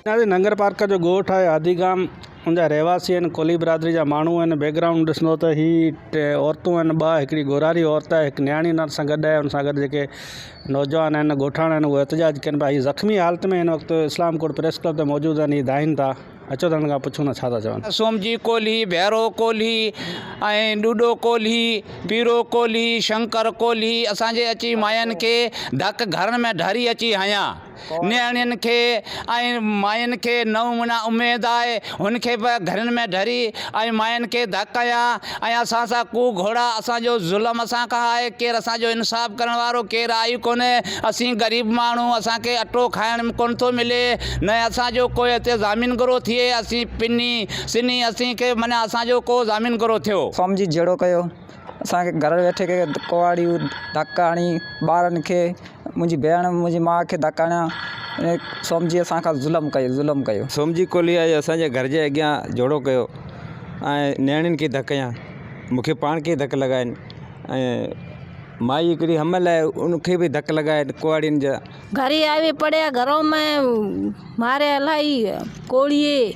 नंगर park का जो गोठ है आदिगाम उनजा रहवासी आहिनि कोली बिरादरी जा माण्हू आहिनि। बैकग्राउंड ॾिसंदो त टे औरतूं आहिनि, ॿ हिकिड़ी गोरारी औरत आहे, हिकु न्याणी उन सां गॾु आहे। उन सां गॾु जेके नौजवान आहिनि ॻोठाणा आहिनि उहे एहतजाज कनि पिया। हीअ ज़ख़्मी हालत में हिन वक़्तु इस्लाम कोट प्रेस क्लब ते मौजूदु आहिनि। हीअ दाहिनि था। अचो त हिन खां पुछूं न छा था चवनि। सोमजी कोल्ही, भैरो कोल्ही ऐं ॾूडो कोल्ही, पीरो कोल्ही, शंकर कोल्ही असांजे अची मायुनि खे धक घरनि में ढरी अची हयां। नियाणियुनि खे ऐं मायुनि खे 9 महीना उमेदु आहे, हुनखे बि घरनि में ढरी ऐं मायुनि खे धक कयां ऐं असां सां कू घोड़ा असांजो ज़ुल्म असां खां आहे। केरु असांजो इंसाफ़ करण वारो केरु आयु कोन्हे। असीं ग़रीब माण्हू, असांखे अटो खाइण कोन थो मिले, न असांजो कोई हिते ज़मीन गुरो थिए। असीं पिनी सिनी असींखे माना असांजो को ज़मीन गुरो थियो। सोमजी जहिड़ो कयो असांखे घर वेठे के कुवाड़ियूं धक्का हणी ॿारनि खे, मुंहिंजी भेण मुंहिंजी माउ खे धक्का हणिया। सोमजी असांखां ज़ुल्म कयो। सोमजी कोल्ही आहे असांजे घर जे अॻियां जोड़ो कयो ऐं नियाणियुनि खे धक हयां, मूंखे पाण खे धक लॻाइनि ऐं माई हिकिड़ी हमल आहे उनखे भी धक लगाए कुआड़ियुनि जा। घर ही आवे पड़े, घरों में मारे अलाई कोड़िए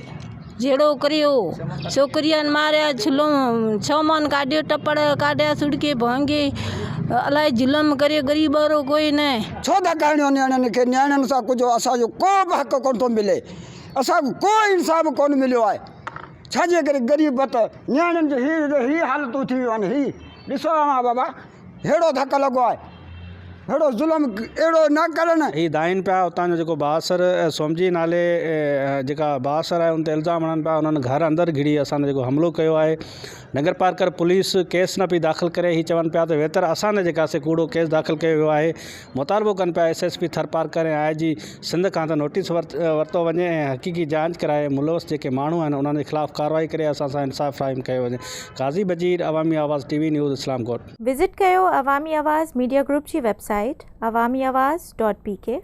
जेड़ो करियो, छोकरियन मारे छमन काटियो, टपड़ काटिया, सुड़के भांगे, अलाई जुलम करे। गरीब वारो कोई न छो धकाणियो न्याणियुनि खे। न्याणियुनि सां कुझु असांजो को बि हक़ कोन थो मिले, असांखे को इंसाफ़ कोन मिलियो आहे। छाजे करे ग़रीबत न्याणियुनि जो ही हालतूं थी वियूं आहिनि। ही ॾिसो बाबा हेड़ो धक लॻो आहे, हेड़ो ज़ुल्म अहिड़ो न करनि। ही दाइन पिया उतां जो जेको बासर सोमजी नाले जेका बासर आहे उन ते इल्ज़ाम हणनि पिया। उन्हनि घर अंदरि घिड़ी असां जेको हमिलो कयो आहे। नगर पार्कर पुलिस केस न पई दाख़िल करे। ही चवनि पिया त बहितर असां जेका कूड़ो केस दाख़िल कयो वियो आहे। मुतालबो कनि पिया SSP थर पार्कर ऐं IG सिंध खां त नोटिस वरितो वञे ऐं हक़ीक़ी जांच कराए मुलवस जेके माण्हू आहिनि उन्हनि जे ख़िलाफ़ कार्रवाई करे असां सां इंसाफ़ फ़राहम कयो वञे। काज़ी बजीर, अवामी आवाज़ TV न्यूज़, इस्लामकोट। विज़िट कयो अवामी आवाज़ मीडिया ग्रुप जी वेबसाइट awamiawaz.pk।